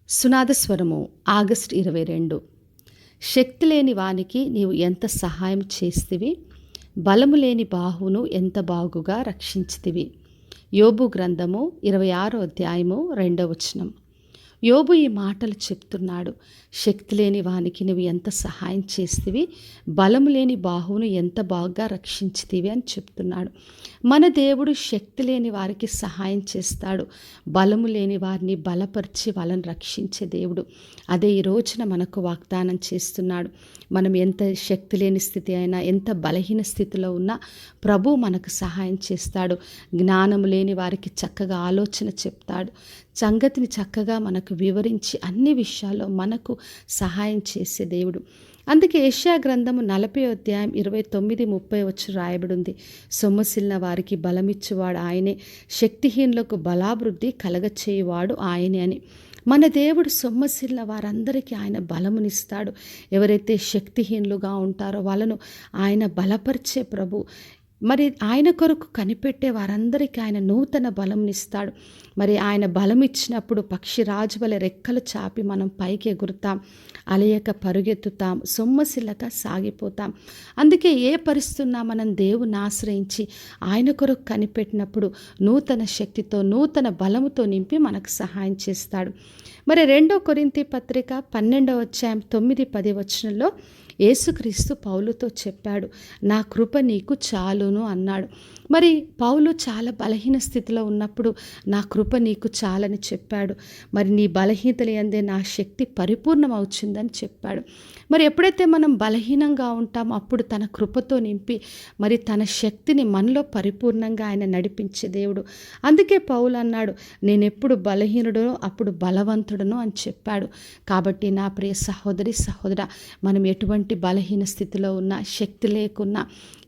సునాదస్వరము August 22. శక్తి లేని వానికి నీవు ఎంత సహాయం చేస్తివి, బలము లేని బాహువును ఎంత బాగుగా రక్షించితివి. యోబు గ్రంథము 26వ అధ్యాయము 2వ వచనం. యోబు ఈ మాటలు చెప్తున్నాడు. శక్తి లేని వానికి నువ్వు ఎంత సహాయం చేస్తివి, బలము లేని బాహువును ఎంత బాగా రక్షించితివి అని చెప్తున్నాడు. మన దేవుడు శక్తి లేని వారికి సహాయం చేస్తాడు. బలము లేని వారిని బలపరిచి వాళ్ళని రక్షించే దేవుడు. అదే ఈ రోజున మనకు వాగ్దానం చేస్తున్నాడు. మనం ఎంత శక్తి లేని స్థితి అయినా, ఎంత బలహీన స్థితిలో ఉన్నా ప్రభు మనకు సహాయం చేస్తాడు. జ్ఞానము లేని వారికి చక్కగా ఆలోచన చెప్తాడు. సంగతిని చక్కగా మనకు వివరించి అన్ని విషయాల్లో మనకు సహాయం చేసే దేవుడు. అందుకే యెషయా గ్రంథము 40వ అధ్యాయం 29-30 వచ్చి రాయబడి ఉంది. సొమ్మసిల్లిన వారికి బలమిచ్చువాడు ఆయనే, శక్తిహీనులకు బలాభివృద్ధి కలగచేయువాడు ఆయనే అని. మన దేవుడు సొమ్మసిల్లిన వారందరికీ ఆయన బలమునిస్తాడు. ఎవరైతే శక్తిహీనులుగా ఉంటారో వాళ్ళను ఆయన బలపరిచే ప్రభు. మరి ఆయన కొరకు కనిపెట్టే వారందరికీ ఆయన నూతన బలంనిస్తాడు. మరి ఆయన బలం ఇచ్చినప్పుడు పక్షిరాజు వలె రెక్కలు చాపి మనం పైకి ఎగురుతాం, అలయక పరుగెత్తుతాం, సొమ్మసిల్లక సాగిపోతాం. అందుకే ఏ పరిస్థితున్నా మనం దేవుని ఆశ్రయించి ఆయన కొరకు కనిపెట్టినప్పుడు నూతన శక్తితో, నూతన బలముతో నింపి మనకు సహాయం చేస్తాడు. మరి 2 కొరింథీ పత్రిక 12వ అధ్యాయం 9-10 వచనంలో యేసుక్రీస్తు పౌలుతో చెప్పాడు, నా కృప నీకు చాలును అన్నాడు. మరి పౌలు చాలా బలహీన స్థితిలో ఉన్నప్పుడు నా కృప నీకు చాలని చెప్పాడు. మరి నీ బలహీనతల యందే నా శక్తి పరిపూర్ణమవుతుందని చెప్పాడు. మరి ఎప్పుడైతే మనం బలహీనంగా ఉంటామో అప్పుడు తన కృపతో నింపి మరి తన శక్తిని మనలో పరిపూర్ణంగా ఆయన నడిపించే దేవుడు. అందుకే పౌలు అన్నాడు, నేను ఎప్పుడు బలహీనుడనో అప్పుడు బలవంతుడను అని చెప్పాడు. కాబట్టి నా ప్రియ సహోదరి సహోదరా, మనం ఎటువంటి బలహీన స్థితిలో ఉన్నా, శక్తి లేకున్నా,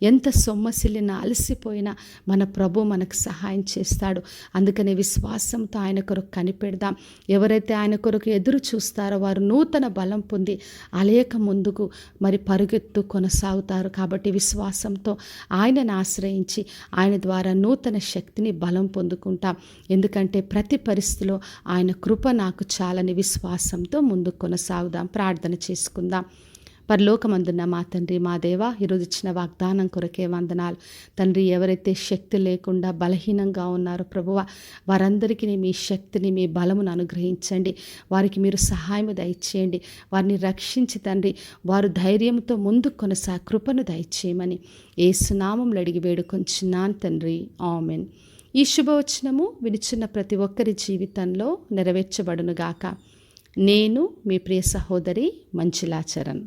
ఎంత సొమ్మసిల్లినా, అలసిపోయినా మన ప్రభు మనకు సహాయం చేస్తాడు. అందుకనే విశ్వాసంతో ఆయన కొరకు కనిపెడదాం. ఎవరైతే ఆయన కొరకు ఎదురు చూస్తారో వారు నూతన బలం పొంది అలేక ముందుకు మరి పరుగెత్తు కొనసాగుతారు. కాబట్టి విశ్వాసంతో ఆయనను ఆశ్రయించి ఆయన ద్వారా నూతన శక్తిని బలం పొందుకుంటాం. ఎందుకంటే ప్రతి పరిస్థితిలో ఆయన కృప నాకు చాలని విశ్వాసంతో ముందుకు కొనసాగుదాం. ప్రార్థన చేసుకుందాం. పరలోకమందున్న మా తండ్రి, మా దేవా, ఈరోజు ఇచ్చిన వాగ్దానం కొరకే వందనాలు తండ్రి. ఎవరైతే శక్తి లేకుండా బలహీనంగా ఉన్నారో ప్రభువా, వారందరికీ మీ శక్తిని, మీ బలమును అనుగ్రహించండి. వారికి మీరు సహాయం దయచేయండి. వారిని రక్షించి తండ్రి, వారు ధైర్యంతో ముందుకు కృపను దయచేయమని యేసు నామములో అడిగి వేడుకొంచున్నాను తండ్రి. ఆమెన్. ఈ శుభవచనము వినిచున్న ప్రతి ఒక్కరి జీవితంలో నెరవేర్చబడునుగాక. నేను మీ ప్రియ సహోదరి మంజులా చరణ్.